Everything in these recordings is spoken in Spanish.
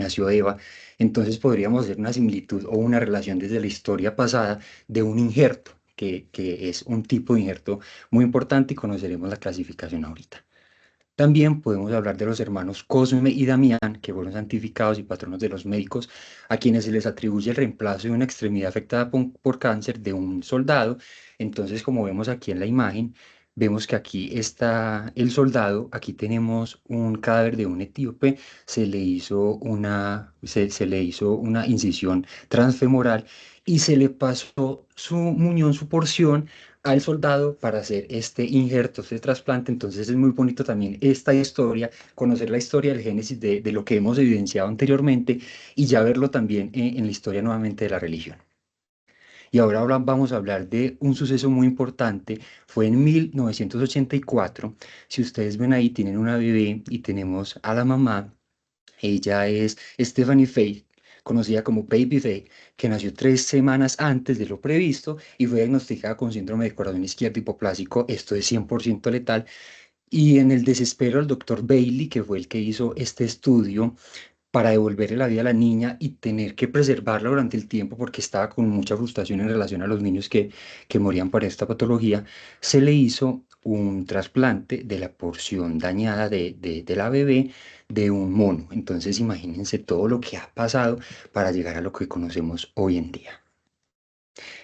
nació Eva. Entonces podríamos hacer una similitud o una relación desde la historia pasada de un injerto, que es un tipo de injerto muy importante y conoceremos la clasificación ahorita. También podemos hablar de los hermanos Cosme y Damián, que fueron santificados y patronos de los médicos, a quienes se les atribuye el reemplazo de una extremidad afectada por cáncer de un soldado. Entonces, como vemos aquí en la imagen, vemos que aquí está el soldado, aquí tenemos un cadáver de un etíope, se le hizo una incisión transfemoral y se le pasó su muñón, su porción al soldado para hacer este injerto, este trasplante. Entonces es muy bonito también esta historia, conocer la historia del génesis de lo que hemos evidenciado anteriormente y ya verlo también en la historia nuevamente de la religión. Y ahora vamos a hablar de un suceso muy importante. Fue en 1984. Si ustedes ven ahí, tienen una bebé y tenemos a la mamá. Ella es Stephanie Faith, conocida como Baby Faith, que nació 3 semanas antes de lo previsto y fue diagnosticada con síndrome de corazón izquierdo hipoplásico. Esto es 100% letal. Y en el desespero, el doctor Bailey, que fue el que hizo este estudio, para devolverle la vida a la niña y tener que preservarla durante el tiempo porque estaba con mucha frustración en relación a los niños que morían por esta patología, se le hizo un trasplante de la porción dañada de la bebé de un mono. Entonces imagínense todo lo que ha pasado para llegar a lo que conocemos hoy en día.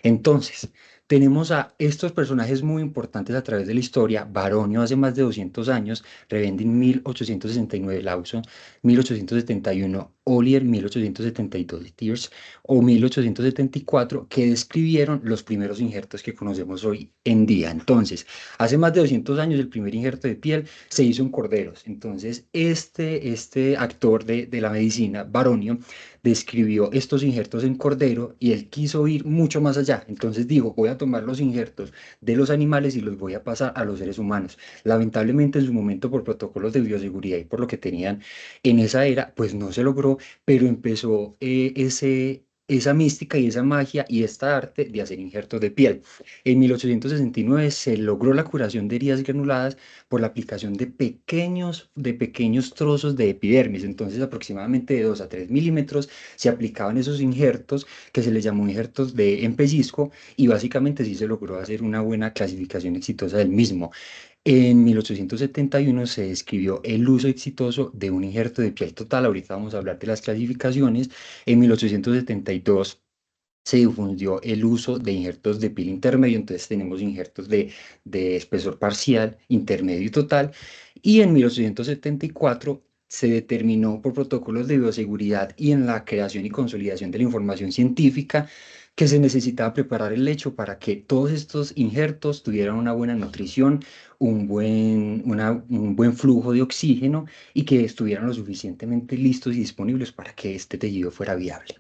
Entonces, tenemos a estos personajes muy importantes a través de la historia. Baronio hace más de 200 años, Revendi en 1869, Lawson 1871, Ollier 1872, Tears o 1874, que describieron los primeros injertos que conocemos hoy en día. Entonces, hace más de 200 años el primer injerto de piel se hizo en corderos. Entonces, este actor de la medicina, Baronio, describió estos injertos en cordero y él quiso ir mucho más allá. Entonces dijo, voy a tomar los injertos de los animales y los voy a pasar a los seres humanos. Lamentablemente en su momento por protocolos de bioseguridad y por lo que tenían en esa era, pues no se logró, pero empezó esa mística y esa magia y esta arte de hacer injertos de piel. En 1869 se logró la curación de heridas granuladas por la aplicación de pequeños trozos de epidermis. Entonces, aproximadamente de 2 a 3 milímetros se aplicaban esos injertos que se les llamó injertos en pellizco y básicamente sí se logró hacer una buena clasificación exitosa del mismo. En 1871 se describió el uso exitoso de un injerto de piel total. Ahorita vamos a hablar de las clasificaciones. En 1872 se difundió el uso de injertos de piel intermedio, entonces tenemos injertos de espesor parcial, intermedio y total, y en 1874 se determinó por protocolos de bioseguridad y en la creación y consolidación de la información científica que se necesitaba preparar el lecho para que todos estos injertos tuvieran una buena nutrición, un buen flujo de oxígeno y que estuvieran lo suficientemente listos y disponibles para que este tejido fuera viable.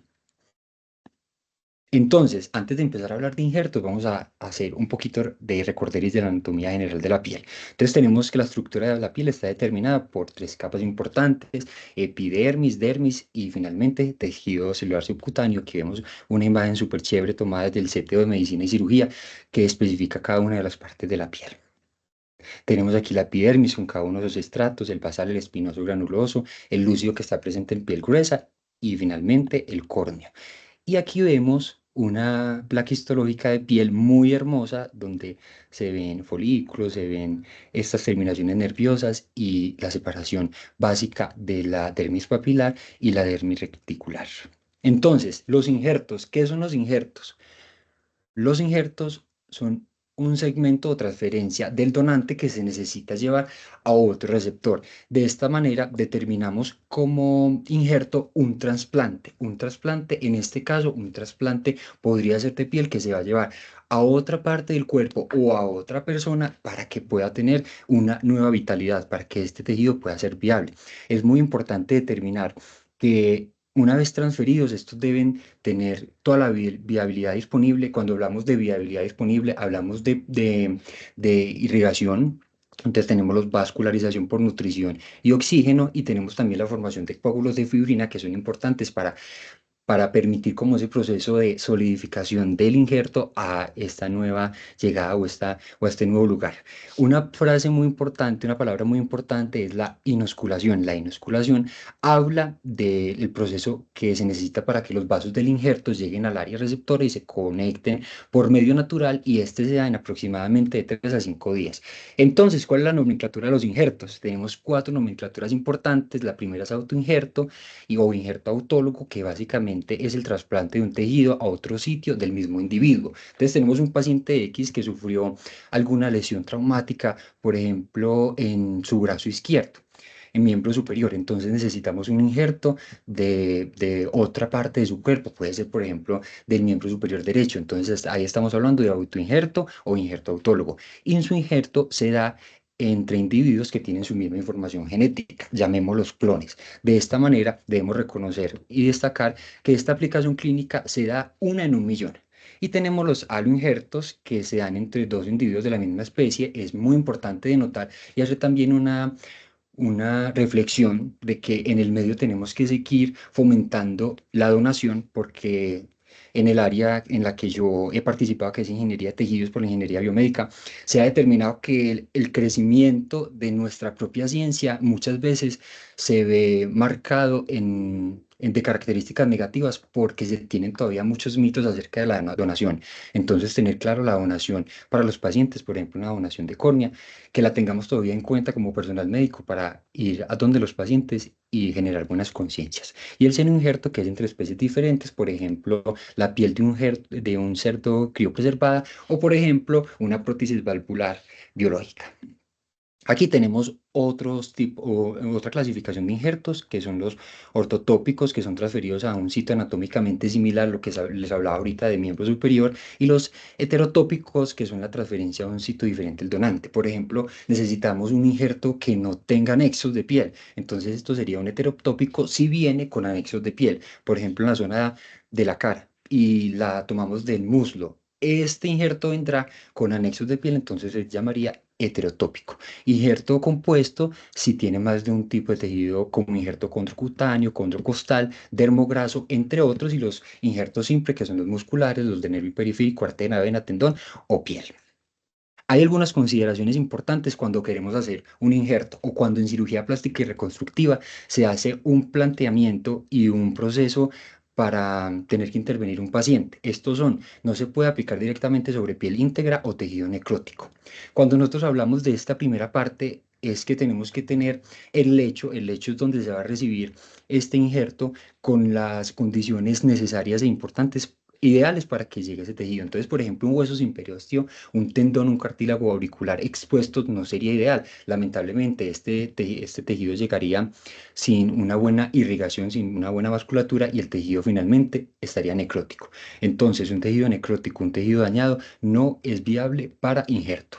Entonces, antes de empezar a hablar de injertos, vamos a hacer un poquito de recorderis de la anatomía general de la piel. Entonces, tenemos que la estructura de la piel está determinada por 3 capas importantes: epidermis, dermis y finalmente tejido celular subcutáneo, que vemos una imagen súper chévere tomada desde el CTO de Medicina y Cirugía que especifica cada una de las partes de la piel. Tenemos aquí la epidermis con cada uno de los estratos: el basal, el espinoso granuloso, el lúcido que está presente en piel gruesa y finalmente el córneo. Y aquí vemos una placa histológica de piel muy hermosa donde se ven folículos, se ven estas terminaciones nerviosas y la separación básica de la dermis papilar y la dermis reticular. Entonces, los injertos, ¿qué son los injertos? Los injertos son un segmento o transferencia del donante que se necesita llevar a otro receptor. De esta manera determinamos como injerto un trasplante. Un trasplante, en este caso, un trasplante podría ser de piel que se va a llevar a otra parte del cuerpo o a otra persona para que pueda tener una nueva vitalidad, para que este tejido pueda ser viable. Es muy importante determinar que una vez transferidos, estos deben tener toda la viabilidad disponible. Cuando hablamos de viabilidad disponible, hablamos de irrigación. Entonces tenemos los vascularización por nutrición y oxígeno y tenemos también la formación de coágulos de fibrina que son importantes para para permitir como ese proceso de solidificación del injerto a esta nueva llegada o a este nuevo lugar. Una frase muy importante, una palabra muy importante es la inosculación. La inosculación habla del proceso que se necesita para que los vasos del injerto lleguen al área receptora y se conecten por medio natural, y este se da en aproximadamente de 3 a 5 días. Entonces, ¿cuál es la nomenclatura de los injertos? Tenemos 4 nomenclaturas importantes. La primera es autoinjerto o injerto autólogo, que básicamente es el trasplante de un tejido a otro sitio del mismo individuo. Entonces tenemos un paciente X que sufrió alguna lesión traumática, por ejemplo, en su brazo izquierdo, en miembro superior. Entonces necesitamos un injerto de otra parte de su cuerpo, puede ser, por ejemplo, del miembro superior derecho. Entonces ahí estamos hablando de autoinjerto o injerto autólogo. Y su injerto se da entre individuos que tienen su misma información genética, llamémoslos clones. De esta manera debemos reconocer y destacar que esta aplicación clínica se da una en un millón. Y tenemos los aloinjertos que se dan entre dos individuos de la misma especie. Es muy importante de notar y hacer también una reflexión de que en el medio tenemos que seguir fomentando la donación, porque en el área en la que yo he participado, que es ingeniería de tejidos por la ingeniería biomédica, se ha determinado que el crecimiento de nuestra propia ciencia muchas veces se ve marcado de características negativas, porque se tienen todavía muchos mitos acerca de la donación. Entonces, tener claro la donación para los pacientes, por ejemplo, una donación de córnea, que la tengamos todavía en cuenta como personal médico para ir a donde los pacientes y generar buenas conciencias. Y el seno injerto, que es entre especies diferentes, por ejemplo, la piel de un cerdo criopreservada, o por ejemplo, una prótesis valvular biológica. Aquí tenemos otra clasificación de injertos, que son los ortotópicos, que son transferidos a un sitio anatómicamente similar a lo que les hablaba ahorita de miembro superior, y los heterotópicos, que son la transferencia a un sitio diferente del donante. Por ejemplo, necesitamos un injerto que no tenga anexos de piel. Entonces, esto sería un heterotópico si viene con anexos de piel, por ejemplo, en la zona de la cara, y la tomamos del muslo. Este injerto vendrá con anexos de piel, entonces se llamaría heterotópico. Injerto compuesto si tiene más de un tipo de tejido, como injerto condrocutáneo, condrocostal, dermograso, entre otros, y los injertos simples, que son los musculares, los de nervio periférico, arteria, vena, tendón o piel. Hay algunas consideraciones importantes cuando queremos hacer un injerto o cuando en cirugía plástica y reconstructiva se hace un planteamiento y un proceso para tener que intervenir un paciente. Estos son: no se puede aplicar directamente sobre piel íntegra o tejido necrótico. Cuando nosotros hablamos de esta primera parte, es que tenemos que tener el lecho es donde se va a recibir este injerto, con las condiciones necesarias e importantes, ideales para que llegue ese tejido. Entonces, por ejemplo, un hueso sin periósteo, un tendón, un cartílago auricular expuesto no sería ideal. Lamentablemente, este tejido llegaría sin una buena irrigación, sin una buena vasculatura, y el tejido finalmente estaría necrótico. Entonces, un tejido necrótico, un tejido dañado, no es viable para injerto.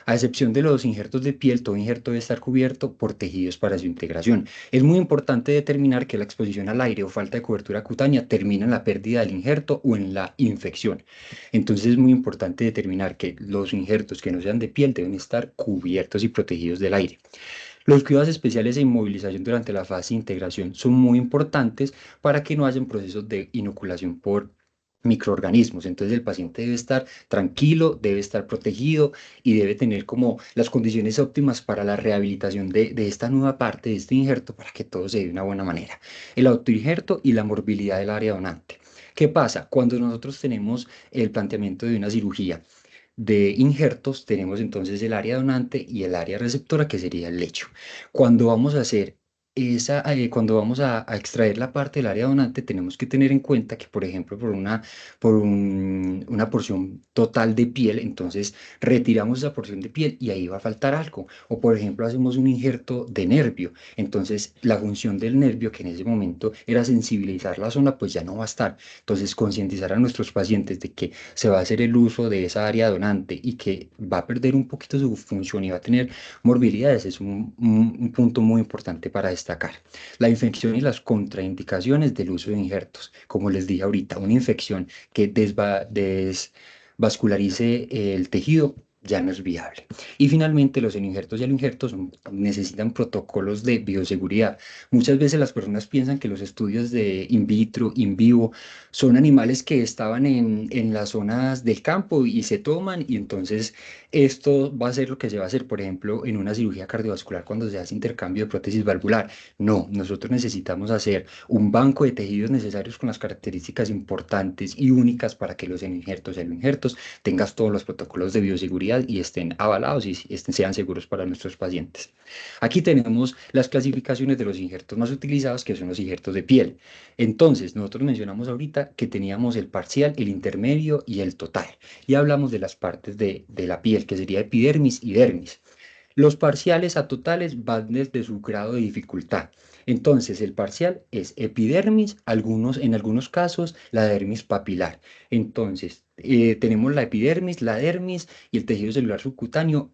A excepción de los injertos de piel, todo injerto debe estar cubierto por tejidos para su integración. Es muy importante determinar que la exposición al aire o falta de cobertura cutánea termina en la pérdida del injerto o en la infección. Entonces es muy importante determinar que los injertos que no sean de piel deben estar cubiertos y protegidos del aire. Los cuidados especiales e inmovilización durante la fase de integración son muy importantes para que no hayan procesos de inoculación por microorganismos. Entonces el paciente debe estar tranquilo, debe estar protegido y debe tener como las condiciones óptimas para la rehabilitación de esta nueva parte, de este injerto, para que todo se dé de una buena manera. El autoinjerto y la morbilidad del área donante. ¿Qué pasa? Cuando nosotros tenemos el planteamiento de una cirugía de injertos, tenemos entonces el área donante y el área receptora, que sería el lecho. Cuando vamos a hacer cuando vamos a extraer la parte del área donante, tenemos que tener en cuenta que, por ejemplo, una porción total de piel, entonces retiramos esa porción de piel y ahí va a faltar algo. O, por ejemplo, hacemos un injerto de nervio, entonces la función del nervio, que en ese momento era sensibilizar la zona, pues ya no va a estar. Entonces, concientizar a nuestros pacientes de que se va a hacer el uso de esa área donante y que va a perder un poquito su función y va a tener morbilidades, es un punto muy importante para destacar. La infección y las contraindicaciones del uso de injertos. Como les dije ahorita, una infección que desvascularice el tejido ya no es viable. Y finalmente, los injertos y alinjertos necesitan protocolos de bioseguridad. Muchas veces las personas piensan que los estudios de in vitro, in vivo, son animales que estaban en las zonas del campo y se toman y entonces esto va a ser lo que se va a hacer, por ejemplo, en una cirugía cardiovascular cuando se hace intercambio de prótesis valvular. No, nosotros necesitamos hacer un banco de tejidos necesarios con las características importantes y únicas para que los injertos y alinjertos tengas todos los protocolos de bioseguridad y estén avalados y sean seguros para nuestros pacientes. Aquí tenemos las clasificaciones de los injertos más utilizados, que son los injertos de piel. Entonces, nosotros mencionamos ahorita que teníamos el parcial, el intermedio y el total. Y hablamos de las partes de la piel, que sería epidermis y dermis. Los parciales a totales van desde su grado de dificultad. Entonces, el parcial es epidermis, en algunos casos la dermis papilar. Entonces, tenemos la epidermis, la dermis y el tejido celular subcutáneo.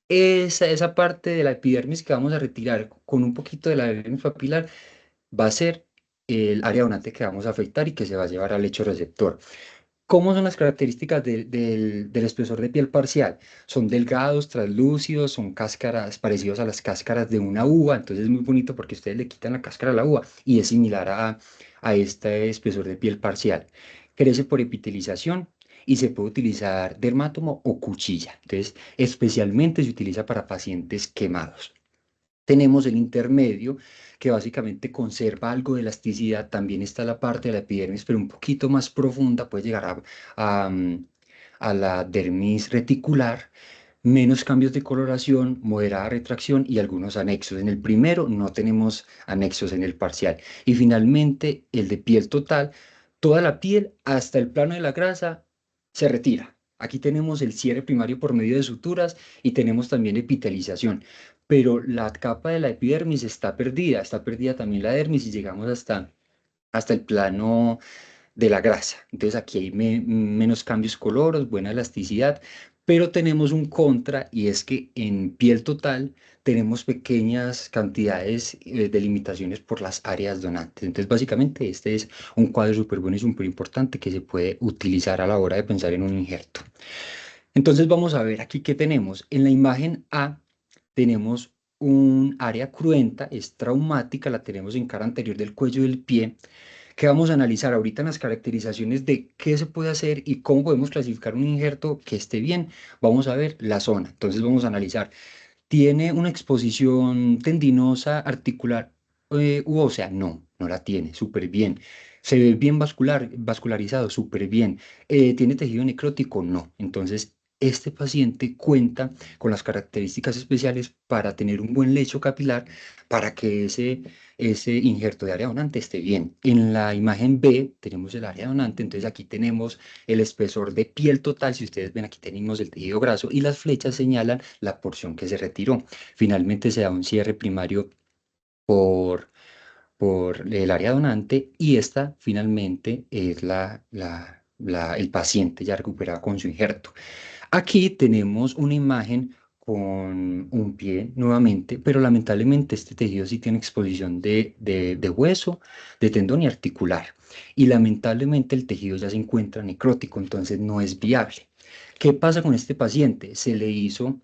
Esa parte de la epidermis que vamos a retirar con un poquito de la dermis papilar va a ser el área donante que vamos a afectar y que se va a llevar al lecho receptor. ¿Cómo son las características del espesor de piel parcial? Son delgados, translúcidos, son cáscaras parecidos a las cáscaras de una uva, entonces es muy bonito porque ustedes le quitan la cáscara a la uva y es similar a este espesor de piel parcial. Crece por epitelización y se puede utilizar dermátomo o cuchilla, entonces especialmente se utiliza para pacientes quemados. Tenemos el intermedio, que básicamente conserva algo de elasticidad. También está la parte de la epidermis, pero un poquito más profunda, puede llegar a la dermis reticular. Menos cambios de coloración, moderada retracción y algunos anexos. En el primero no tenemos anexos en el parcial. Y finalmente, el de piel total, toda la piel hasta el plano de la grasa se retira. Aquí tenemos el cierre primario por medio de suturas y tenemos también epitelización, pero la capa de la epidermis está perdida también la dermis y llegamos hasta el plano de la grasa. Entonces aquí hay menos cambios coloros, buena elasticidad, pero tenemos un contra y es que en piel total tenemos pequeñas cantidades de limitaciones por las áreas donantes. Entonces básicamente este es un cuadro súper bueno y súper importante que se puede utilizar a la hora de pensar en un injerto. Entonces vamos a ver aquí qué tenemos. En la imagen A tenemos un área cruenta, es traumática, la tenemos en cara anterior del cuello del pie, que vamos a analizar ahorita en las caracterizaciones de qué se puede hacer y cómo podemos clasificar un injerto que esté bien. Vamos a ver la zona. Entonces vamos a analizar. ¿Tiene una exposición tendinosa, articular u ósea? No, no la tiene, súper bien. ¿Se ve bien vascularizado? Súper bien. ¿Tiene tejido necrótico? No. Entonces, este paciente cuenta con las características especiales para tener un buen lecho capilar para que ese injerto de área donante esté bien. En la imagen B tenemos el área donante, entonces aquí tenemos el espesor de piel total. Si ustedes ven, aquí tenemos el tejido graso y las flechas señalan la porción que se retiró. Finalmente se da un cierre primario por, por el área donante y esta finalmente es el paciente ya recuperado con su injerto. Aquí tenemos una imagen con un pie nuevamente, pero lamentablemente este tejido sí tiene exposición de hueso, de tendón y articular. Y lamentablemente el tejido ya se encuentra necrótico, entonces no es viable. ¿Qué pasa con este paciente? Se le hizo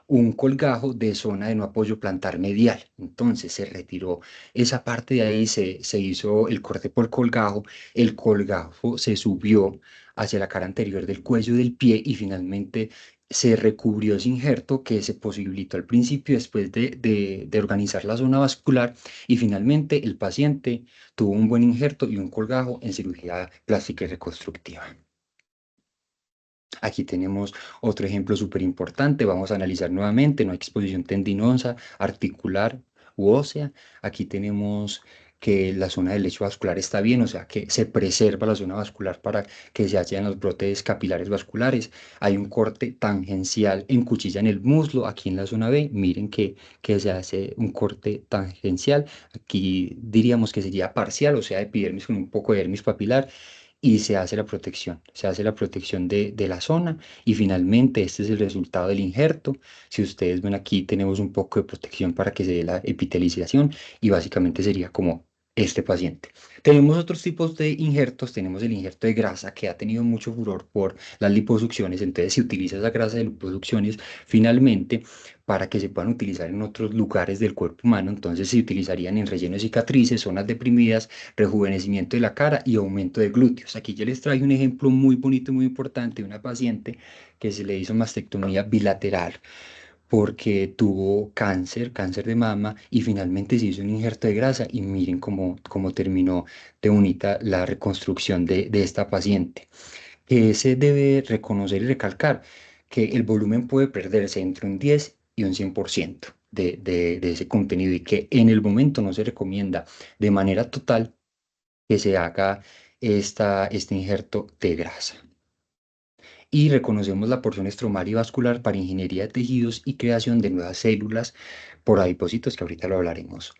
un colgajo de zona de no apoyo plantar medial. Entonces se retiró esa parte de ahí, se hizo el corte por colgajo, el colgajo se subió hacia la cara anterior del cuello del pie y finalmente se recubrió ese injerto que se posibilitó al principio después de organizar la zona vascular y finalmente el paciente tuvo un buen injerto y un colgajo en cirugía plástica y reconstructiva. Aquí tenemos otro ejemplo súper importante. Vamos a analizar nuevamente, no hay exposición tendinosa, articular u ósea. Aquí tenemos que la zona del lecho vascular está bien, o sea que se preserva la zona vascular para que se hayan los brotes capilares vasculares. Hay un corte tangencial en cuchilla en el muslo, aquí en la zona B. Miren que se hace un corte tangencial. Aquí diríamos que sería parcial, o sea, epidermis con un poco de dermis papilar y se hace la protección de la zona y finalmente este es el resultado del injerto. Si ustedes ven aquí tenemos un poco de protección para que se dé la epitelización y básicamente sería como este paciente. Tenemos otros tipos de injertos, tenemos el injerto de grasa que ha tenido mucho furor por las liposucciones, entonces se utiliza esa grasa de liposucciones finalmente para que se puedan utilizar en otros lugares del cuerpo humano, entonces se utilizarían en relleno de cicatrices, zonas deprimidas, rejuvenecimiento de la cara y aumento de glúteos. Aquí ya les traigo un ejemplo muy bonito y muy importante de una paciente que se le hizo mastectomía bilateral porque tuvo cáncer, cáncer de mama, y finalmente se hizo un injerto de grasa y miren cómo terminó de bonita la reconstrucción de esta paciente. Que se debe reconocer y recalcar que el volumen puede perderse entre un 10 y un 100% de ese contenido y que en el momento no se recomienda de manera total que se haga este injerto de grasa y reconocemos la porción estromal y vascular para ingeniería de tejidos y creación de nuevas células por adipocitos, que ahorita lo hablaremos.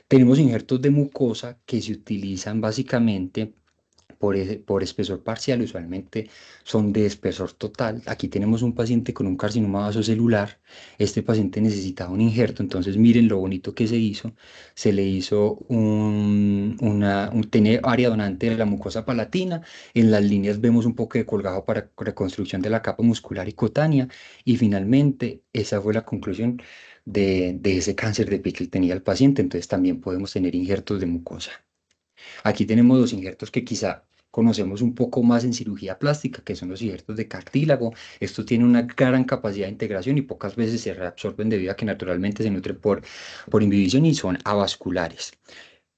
Tenemos injertos de mucosa que se utilizan básicamente por espesor parcial, usualmente son de espesor total. Aquí tenemos un paciente con un carcinoma vasocelular. Este paciente necesitaba un injerto, entonces miren lo bonito que se hizo. Se le hizo tiene área donante de la mucosa palatina. En las líneas vemos un poco de colgado para reconstrucción de la capa muscular y cutánea. Y finalmente, esa fue la conclusión de ese cáncer de piel que tenía el paciente. Entonces también podemos tener injertos de mucosa. Aquí tenemos los injertos que quizá conocemos un poco más en cirugía plástica, que son los injertos de cartílago. Estos tienen una gran capacidad de integración y pocas veces se reabsorben debido a que naturalmente se nutren por inhibición y son avasculares.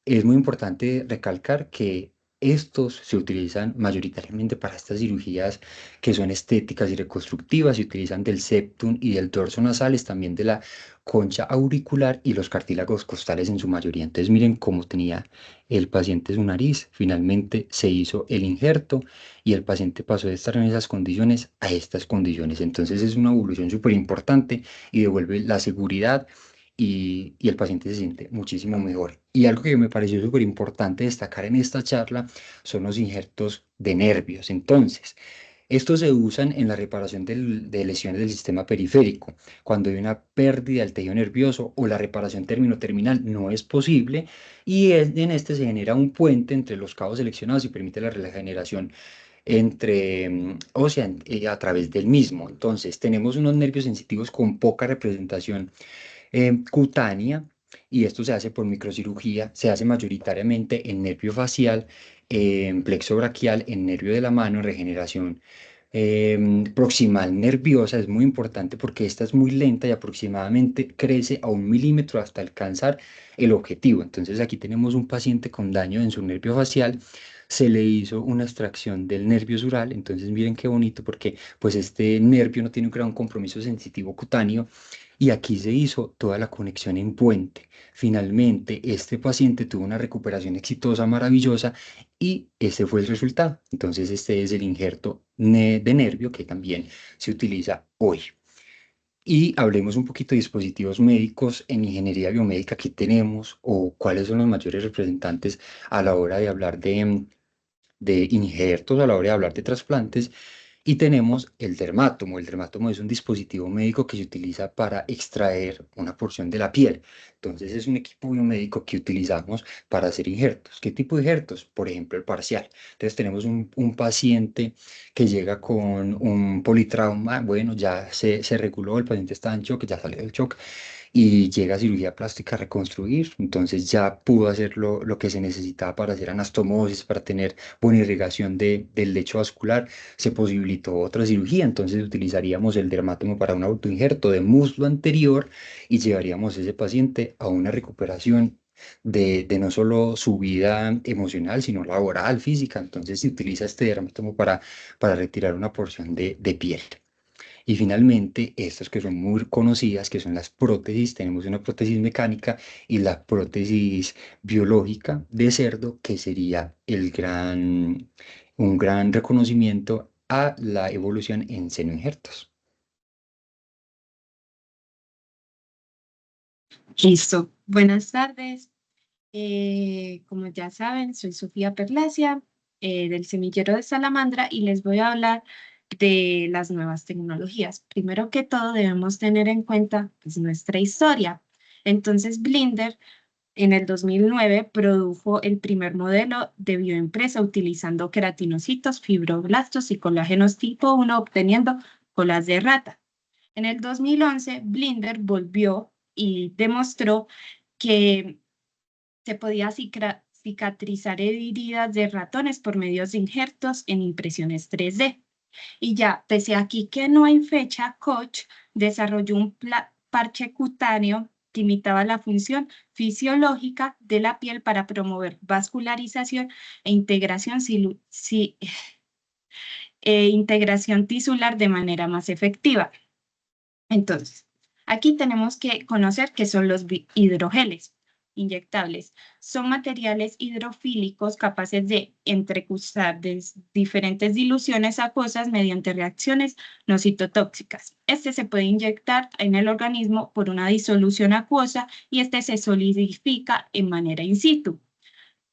Es muy importante recalcar que estos se utilizan mayoritariamente para estas cirugías que son estéticas y reconstructivas. Se utilizan del septum y del dorso nasales, también de la concha auricular y los cartílagos costales en su mayoría. Entonces miren cómo tenía el paciente su nariz. Finalmente se hizo el injerto y el paciente pasó de estar en esas condiciones a estas condiciones. Entonces es una evolución súper importante y devuelve la seguridad y el paciente se siente muchísimo mejor. Y algo que me pareció súper importante destacar en esta charla son los injertos de nervios. Entonces, estos se usan en la reparación de lesiones del sistema periférico. Cuando hay una pérdida del tejido nervioso o la reparación término-terminal no es posible y en este se genera un puente entre los cabos seleccionados y permite la regeneración a través del mismo. Entonces, tenemos unos nervios sensitivos con poca representación cutánea, y esto se hace por microcirugía, se hace mayoritariamente en nervio facial, en plexo braquial, en nervio de la mano, en regeneración proximal nerviosa. Es muy importante porque esta es muy lenta y aproximadamente crece a 1 milímetro hasta alcanzar el objetivo. Entonces aquí tenemos un paciente con daño en su nervio facial. Se le hizo una extracción del nervio sural, entonces miren qué bonito porque pues este nervio no tiene un gran compromiso sensitivo cutáneo y aquí se hizo toda la conexión en puente. Finalmente, este paciente tuvo una recuperación exitosa, maravillosa, y ese fue el resultado. Entonces, este es el injerto de nervio que también se utiliza hoy. Y hablemos un poquito de dispositivos médicos en ingeniería biomédica que tenemos o cuáles son los mayores representantes a la hora de hablar de injertos, a la hora de hablar de trasplantes. Y tenemos el dermátomo. El dermátomo es un dispositivo médico que se utiliza para extraer una porción de la piel. Entonces es un equipo biomédico que utilizamos para hacer injertos. ¿Qué tipo de injertos? Por ejemplo, el parcial. Entonces tenemos un paciente que llega con un politrauma. Bueno, ya se reguló, el paciente está en shock, ya salió del shock y llega a cirugía plástica a reconstruir. Entonces ya pudo hacer lo que se necesitaba para hacer anastomosis, para tener buena irrigación del lecho vascular. Se posibilitó otra cirugía, entonces utilizaríamos el dermátomo para un autoinjerto de muslo anterior y llevaríamos a ese paciente a una recuperación. De no solo su vida emocional, sino laboral, física. Entonces se utiliza este dermátomo para retirar una porción de piel. Y finalmente, estas que son muy conocidas, que son las prótesis, tenemos una prótesis mecánica y la prótesis biológica de cerdo, que sería un gran reconocimiento a la evolución en seno-injertos. Listo. Buenas tardes. Como ya saben, soy Sofía Perlacia, del Semillero de Salamandra y les voy a hablar de las nuevas tecnologías. Primero que todo, debemos tener en cuenta pues, nuestra historia. Entonces, Blinder en el 2009 produjo el primer modelo de bioempresa utilizando queratinocitos, fibroblastos y colágenos tipo 1, obteniendo colas de rata. En el 2011, Blinder volvió y demostró que se podía cicatrizar heridas de ratones por medio de injertos en impresiones 3D. Y ya, pese a aquí que no hay fecha, Koch desarrolló un parche cutáneo que imitaba la función fisiológica de la piel para promover vascularización e integración tisular de manera más efectiva. Entonces, aquí tenemos que conocer qué son los hidrogeles inyectables. Son materiales hidrofílicos capaces de entrecruzar diferentes diluciones acuosas mediante reacciones no citotóxicas. Este se puede inyectar en el organismo por una disolución acuosa y este se solidifica en manera in situ,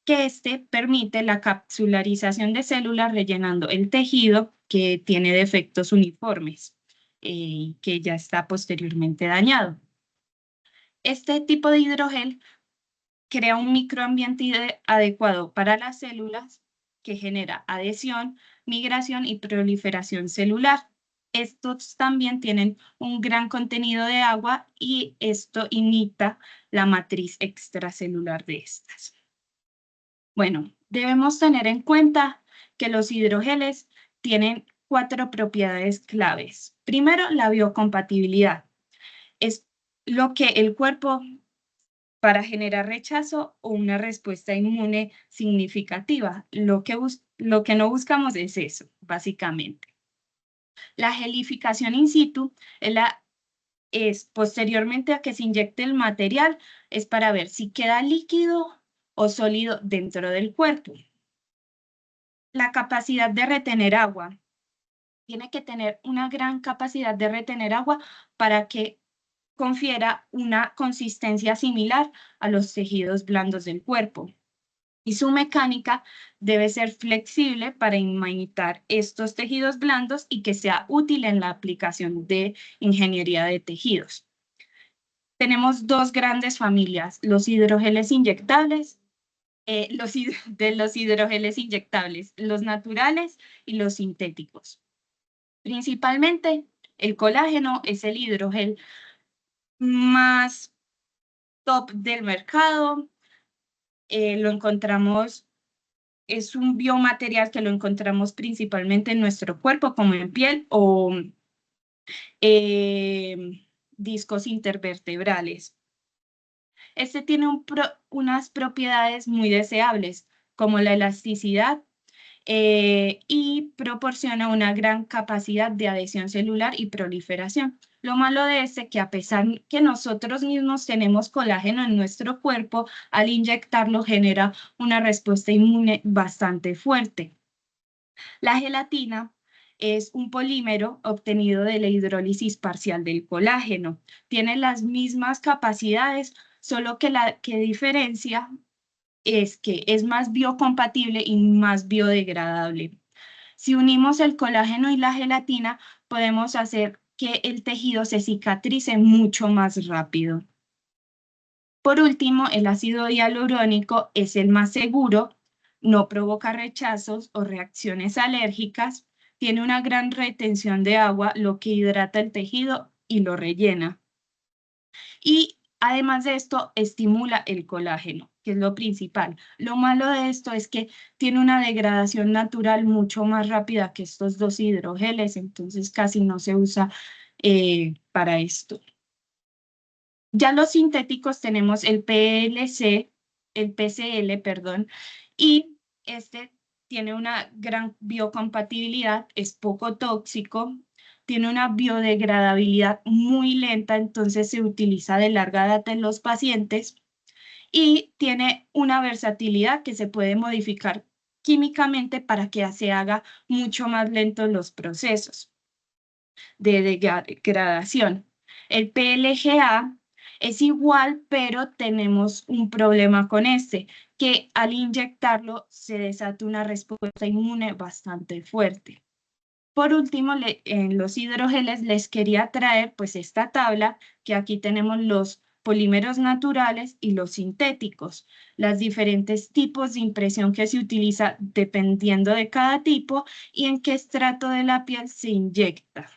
que este permite la capsularización de células rellenando el tejido que tiene defectos uniformes y que ya está posteriormente dañado. Este tipo de hidrogel crea un microambiente adecuado para las células que genera adhesión, migración y proliferación celular. Estos también tienen un gran contenido de agua y esto imita la matriz extracelular de estas. Bueno, debemos tener en cuenta que los hidrogeles tienen 4 propiedades claves. Primero, la biocompatibilidad. Es lo que el cuerpo para generar rechazo o una respuesta inmune significativa. Lo que no buscamos es eso, básicamente. La gelificación in situ es posteriormente a que se inyecte el material, es para ver si queda líquido o sólido dentro del cuerpo. La capacidad de retener agua. Tiene que tener una gran capacidad de retener agua para que confiera una consistencia similar a los tejidos blandos del cuerpo. Y su mecánica debe ser flexible para imitar estos tejidos blandos y que sea útil en la aplicación de ingeniería de tejidos. Tenemos dos grandes familias, los hidrogeles inyectables, los hidrogeles inyectables, los naturales y los sintéticos. Principalmente, el colágeno es el hidrogel más top del mercado. Lo encontramos, es un biomaterial que lo encontramos principalmente en nuestro cuerpo, como en piel o discos intervertebrales. Este tiene unas propiedades muy deseables, como la elasticidad, y proporciona una gran capacidad de adhesión celular y proliferación. Lo malo de este es que a pesar que nosotros mismos tenemos colágeno en nuestro cuerpo, al inyectarlo genera una respuesta inmune bastante fuerte. La gelatina es un polímero obtenido de la hidrólisis parcial del colágeno. Tiene las mismas capacidades, solo que la que diferencia es que es más biocompatible y más biodegradable. Si unimos el colágeno y la gelatina, podemos hacer que el tejido se cicatrice mucho más rápido. Por último, el ácido hialurónico es el más seguro, no provoca rechazos o reacciones alérgicas, tiene una gran retención de agua, lo que hidrata el tejido y lo rellena. Y además de esto, estimula el colágeno, que es lo principal. Lo malo de esto es que tiene una degradación natural mucho más rápida que estos dos hidrogeles, entonces casi no se usa para esto. Ya los sintéticos tenemos el PLC, el PCL, perdón, y este tiene una gran biocompatibilidad, es poco tóxico, tiene una biodegradabilidad muy lenta, entonces se utiliza de larga data en los pacientes y tiene una versatilidad que se puede modificar químicamente para que se haga mucho más lento los procesos de degradación. El PLGA es igual, pero tenemos un problema con este, que al inyectarlo se desata una respuesta inmune bastante fuerte. Por último, en los hidrogeles les quería traer pues esta tabla, que aquí tenemos los polímeros naturales y los sintéticos, los diferentes tipos de impresión que se utiliza dependiendo de cada tipo y en qué estrato de la piel se inyecta.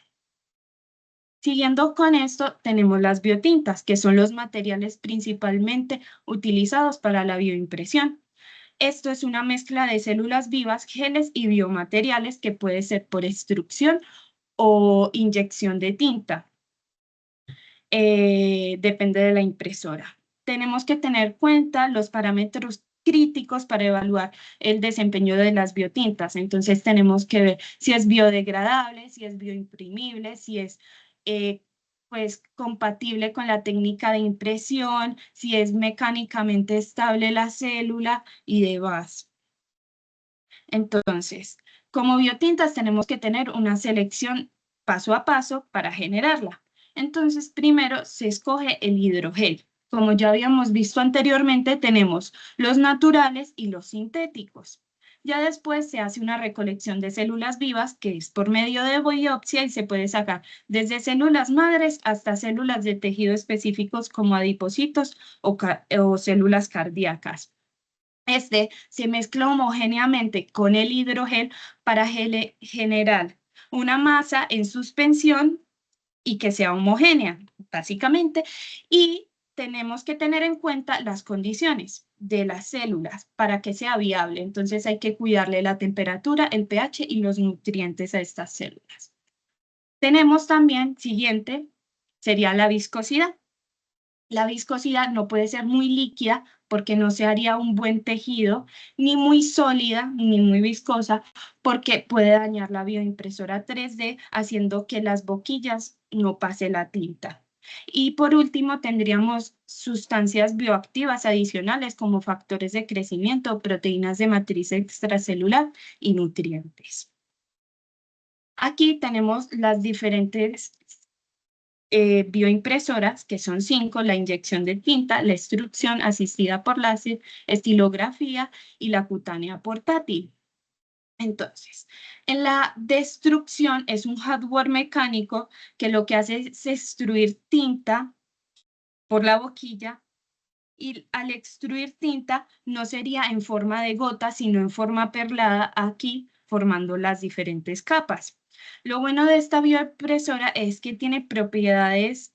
Siguiendo con esto, tenemos las biotintas, que son los materiales principalmente utilizados para la bioimpresión. Esto es una mezcla de células vivas, geles y biomateriales que puede ser por extrusión o inyección de tinta. Depende de la impresora. Tenemos que tener en cuenta los parámetros críticos para evaluar el desempeño de las biotintas. Entonces tenemos que ver si es biodegradable, si es bioimprimible, si es pues compatible con la técnica de impresión, si es mecánicamente estable la célula y demás. Entonces, como biotintas tenemos que tener una selección paso a paso para generarla. Entonces, primero se escoge el hidrogel. Como ya habíamos visto anteriormente, tenemos los naturales y los sintéticos. Ya después se hace una recolección de células vivas, que es por medio de biopsia y se puede sacar desde células madres hasta células de tejido específicos como adipocitos o células cardíacas. Este se mezcla homogéneamente con el hidrogel para generar una masa en suspensión y que sea homogénea, básicamente. Y tenemos que tener en cuenta las condiciones de las células para que sea viable. Entonces hay que cuidarle la temperatura, el pH y los nutrientes a estas células. Tenemos también, siguiente, sería la viscosidad. La viscosidad no puede ser muy líquida porque no se haría un buen tejido, ni muy sólida, ni muy viscosa, porque puede dañar la bioimpresora 3D, haciendo que las boquillas no pase la tinta. Y por último, tendríamos sustancias bioactivas adicionales como factores de crecimiento, proteínas de matriz extracelular y nutrientes. Aquí tenemos las diferentes bioimpresoras, que son 5, la inyección de tinta, la extrusión asistida por láser, estilografía y la cutánea portátil. Entonces, en la destrucción es un hardware mecánico que lo que hace es extruir tinta por la boquilla y al extruir tinta no sería en forma de gota, sino en forma perlada aquí, formando las diferentes capas. Lo bueno de esta bioimpresora es que tiene propiedades,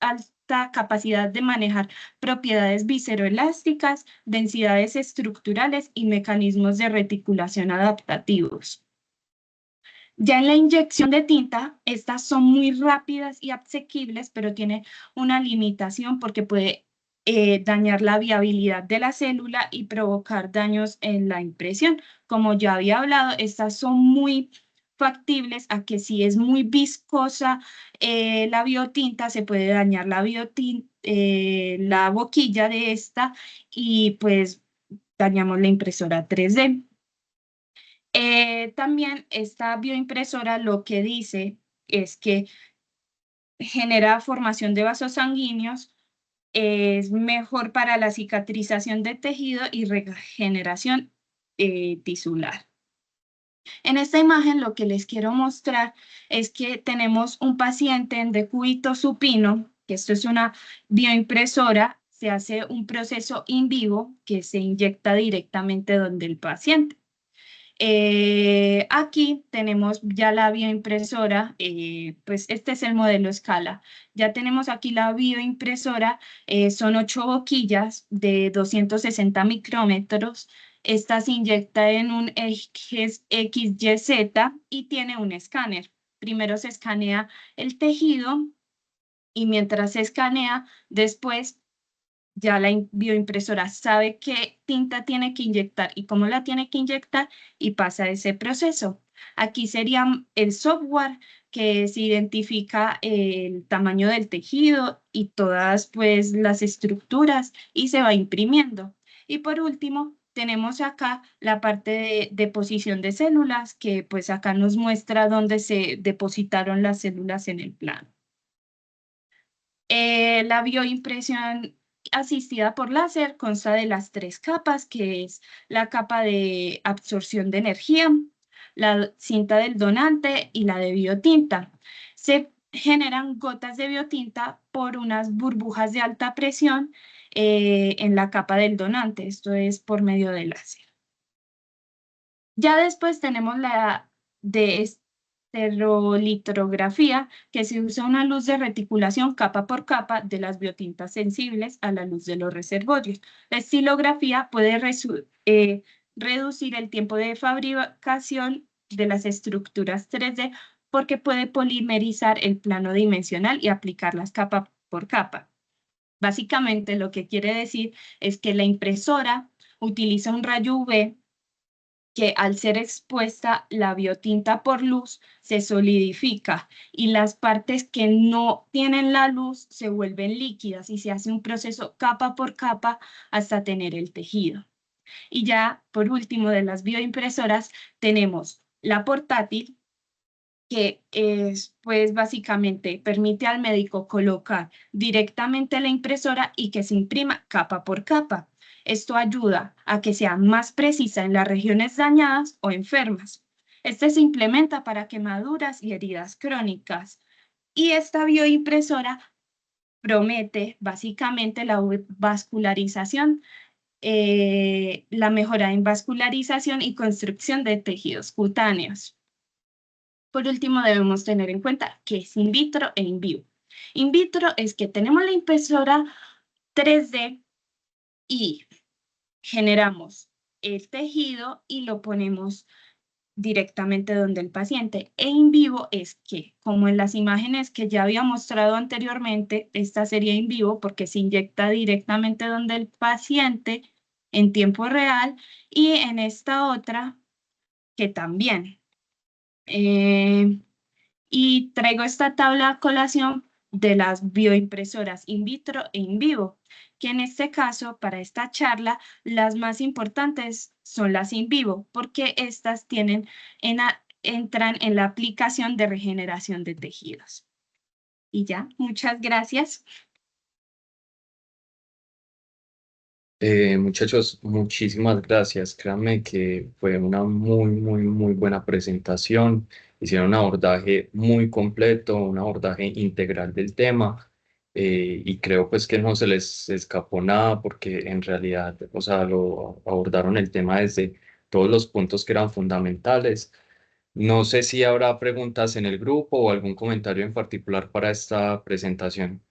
alta capacidad de manejar propiedades viscoelásticas, densidades estructurales y mecanismos de reticulación adaptativos. Ya en la inyección de tinta, estas son muy rápidas y asequibles, pero tiene una limitación porque puede dañar la viabilidad de la célula y provocar daños en la impresión. Como ya había hablado, estas son muy factibles a que si es muy viscosa la biotinta, se puede dañar la boquilla de esta y pues dañamos la impresora 3D. También esta bioimpresora lo que dice es que genera formación de vasos sanguíneos, es mejor para la cicatrización de tejido y regeneración tisular. En esta imagen lo que les quiero mostrar es que tenemos un paciente en decúbito supino, que esto es una bioimpresora, se hace un proceso in vivo que se inyecta directamente donde el paciente. Aquí tenemos ya la bioimpresora, pues este es el modelo escala. Ya tenemos aquí la bioimpresora, son 8 boquillas de 260 micrómetros. Esta se inyecta en un eje XYZ y tiene un escáner. Primero se escanea el tejido y mientras se escanea, después ya la bioimpresora sabe qué tinta tiene que inyectar y cómo la tiene que inyectar y pasa ese proceso. Aquí sería el software que se identifica el tamaño del tejido y todas pues las estructuras y se va imprimiendo. Y por último, tenemos acá la parte de deposición de células que pues acá nos muestra dónde se depositaron las células en el plano. La bioimpresión asistida por láser consta de las 3 capas, que es la capa de absorción de energía, la cinta del donante y la de biotinta. Se generan gotas de biotinta por unas burbujas de alta presión en la capa del donante, esto es por medio del láser. Ya después tenemos la de esterolitografía, que se usa una luz de reticulación capa por capa de las biotintas sensibles a la luz de los reservorios. La estilografía puede reducir el tiempo de fabricación de las estructuras 3D porque puede polimerizar el plano dimensional y aplicarlas capa por capa. Básicamente lo que quiere decir es que la impresora utiliza un rayo UV que al ser expuesta la biotinta por luz se solidifica y las partes que no tienen la luz se vuelven líquidas y se hace un proceso capa por capa hasta tener el tejido. Y ya por último de las bioimpresoras tenemos la portátil, que es, pues básicamente permite al médico colocar directamente la impresora y que se imprima capa por capa. Esto ayuda a que sea más precisa en las regiones dañadas o enfermas. Este se implementa para quemaduras y heridas crónicas. Y esta bioimpresora promete básicamente la vascularización, la mejora en vascularización y construcción de tejidos cutáneos. Por último, debemos tener en cuenta que es in vitro e in vivo. In vitro es que tenemos la impresora 3D y generamos el tejido y lo ponemos directamente donde el paciente. E in vivo es que, como en las imágenes que ya había mostrado anteriormente, esta sería in vivo porque se inyecta directamente donde el paciente en tiempo real, y en esta otra que también. Y traigo esta tabla a colación de las bioimpresoras in vitro e in vivo, que en este caso, para esta charla, las más importantes son las in vivo, porque estas entran en la aplicación de regeneración de tejidos. Y ya, muchas gracias. Muchachos, muchísimas gracias. Créanme que fue una muy buena presentación. Hicieron un abordaje muy completo, un abordaje integral del tema. Y creo pues que no se les escapó nada porque en realidad, o sea, lo abordaron el tema desde todos los puntos que eran fundamentales. No sé si habrá preguntas en el grupo o algún comentario en particular para esta presentación.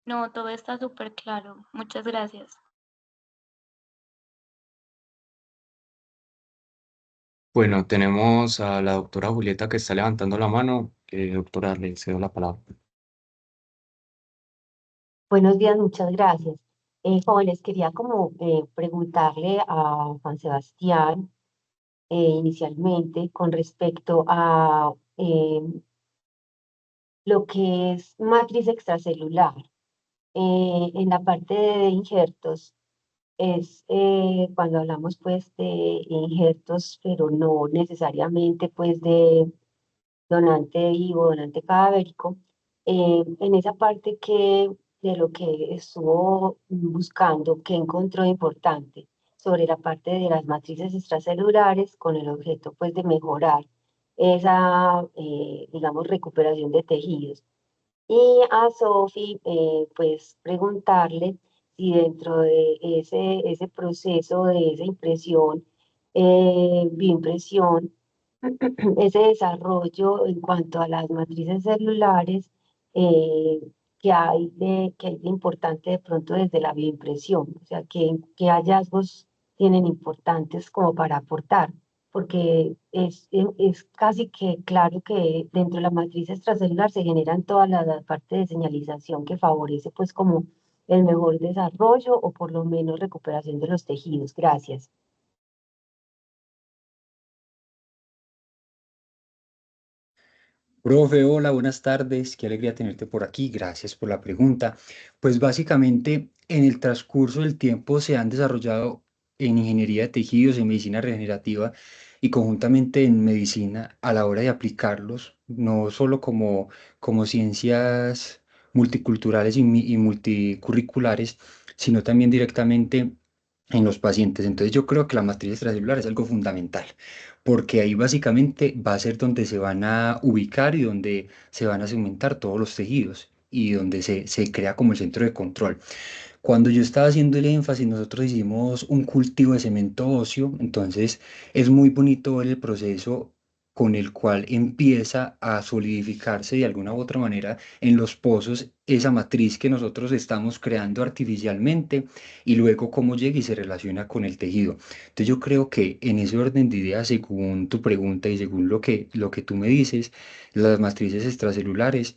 No, todo está súper claro. Muchas gracias. Bueno, tenemos a la doctora Julieta que está levantando la mano. Doctora, le cedo la palabra. Buenos días, muchas gracias. Jóvenes, quería como preguntarle a Juan Sebastián inicialmente con respecto a lo que es matriz extracelular. En la parte de injertos es cuando hablamos pues de injertos, pero no necesariamente pues de donante vivo, donante cadavérico, en esa parte que de lo que estuvo buscando, que encontró importante sobre la parte de las matrices extracelulares con el objeto pues de mejorar esa, digamos, recuperación de tejidos. Y a Sofi, pues preguntarle si dentro de ese proceso de esa impresión, bioimpresión, ese desarrollo en cuanto a las matrices celulares que hay de importante de pronto desde la bioimpresión, o sea, que hallazgos tienen importantes como para aportar, porque es casi que claro que dentro de la matriz extracelular se generan toda la parte de señalización que favorece pues como el mejor desarrollo o por lo menos recuperación de los tejidos. Gracias. Profe, hola, buenas tardes. Qué alegría tenerte por aquí. Gracias por la pregunta. Pues básicamente en el transcurso del tiempo se han desarrollado en ingeniería de tejidos, en medicina regenerativa y conjuntamente en medicina a la hora de aplicarlos, no solo como ciencias multiculturales y multicurriculares, sino también directamente en los pacientes. Entonces yo creo que la matriz extracelular es algo fundamental, porque ahí básicamente va a ser donde se van a ubicar y donde se van a segmentar todos los tejidos y donde se crea como el centro de control. Cuando yo estaba haciendo el énfasis, nosotros hicimos un cultivo de cemento óseo, entonces es muy bonito ver el proceso con el cual empieza a solidificarse de alguna u otra manera en los pozos esa matriz que nosotros estamos creando artificialmente y luego cómo llega y se relaciona con el tejido. Entonces yo creo que en ese orden de ideas, según tu pregunta y según lo que tú me dices, las matrices extracelulares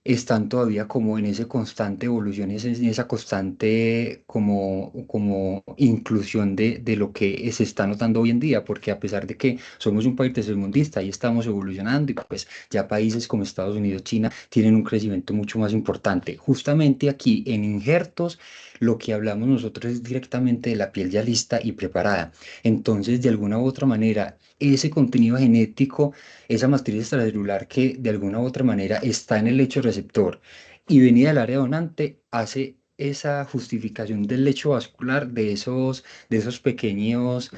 están todavía como en esa constante evolución, en esa constante como inclusión de lo que se está notando hoy en día, porque a pesar de que somos un país tercermundista y estamos evolucionando, y pues ya países como Estados Unidos, China, tienen un crecimiento mucho más importante. Justamente aquí en injertos, lo que hablamos nosotros es directamente de la piel ya lista y preparada. Entonces, de alguna u otra manera, ese contenido genético, esa matriz extracelular que de alguna u otra manera está en el lecho receptor y venida del área donante, hace esa justificación del lecho vascular de esos pequeños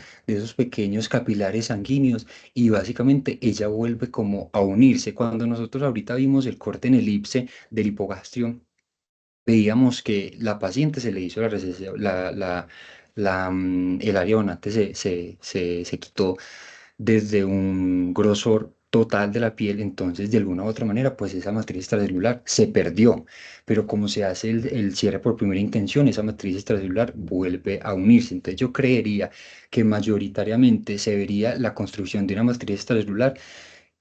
capilares sanguíneos, y básicamente ella vuelve como a unirse. Cuando nosotros ahorita vimos el corte en elipse del hipogastrio, veíamos que la paciente se le hizo la recesión, el área donante se quitó desde un grosor total de la piel. Entonces de alguna u otra manera pues esa matriz extracelular se perdió, pero como se hace el cierre por primera intención, esa matriz extracelular vuelve a unirse. Entonces yo creería que mayoritariamente se vería la construcción de una matriz extracelular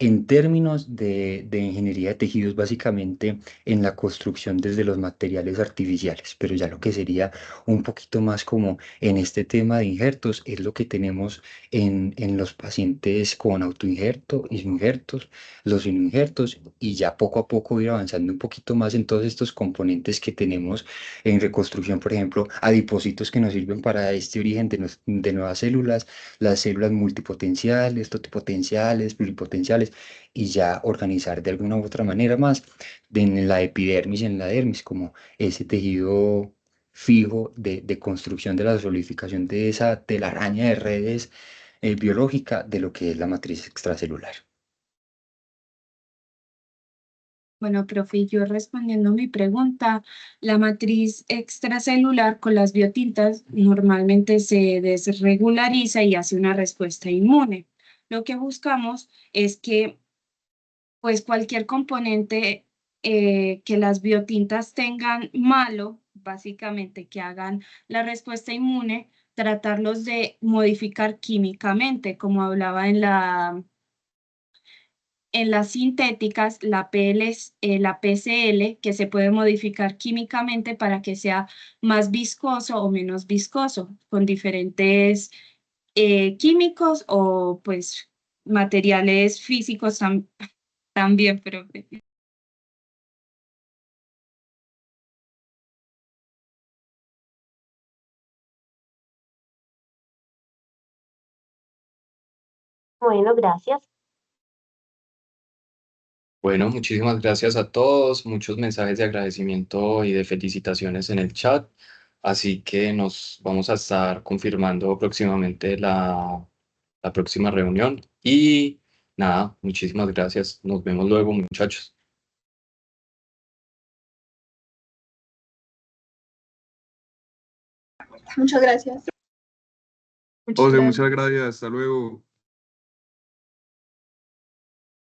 en términos de ingeniería de tejidos, básicamente en la construcción desde los materiales artificiales, pero ya lo que sería un poquito más como en este tema de injertos es lo que tenemos en los pacientes con autoinjerto, isoinjertos, los sin injertos, y ya poco a poco ir avanzando un poquito más en todos estos componentes que tenemos en reconstrucción, por ejemplo, adipocitos que nos sirven para este origen de nuevas células, las células multipotenciales, totipotenciales, pluripotenciales, y ya organizar de alguna u otra manera más en la epidermis y en la dermis, como ese tejido fijo de construcción de la solidificación de esa telaraña de redes biológica de lo que es la matriz extracelular. Bueno, profe, yo respondiendo mi pregunta, la matriz extracelular con las biotintas normalmente se desregulariza y hace una respuesta inmune. Lo que buscamos es que pues cualquier componente que las biotintas tengan malo, básicamente que hagan la respuesta inmune, tratarlos de modificar químicamente, como hablaba en las sintéticas, la PCL, que se puede modificar químicamente para que sea más viscoso o menos viscoso, con diferentes químicos o pues materiales físicos también, pero Bueno, gracias. Bueno, muchísimas gracias a todos, muchos mensajes de agradecimiento y de felicitaciones en el chat, así que nos vamos a estar confirmando próximamente la próxima reunión y nada, muchísimas gracias, nos vemos luego, muchachos. Muchas gracias. José, muchas gracias. Hasta luego.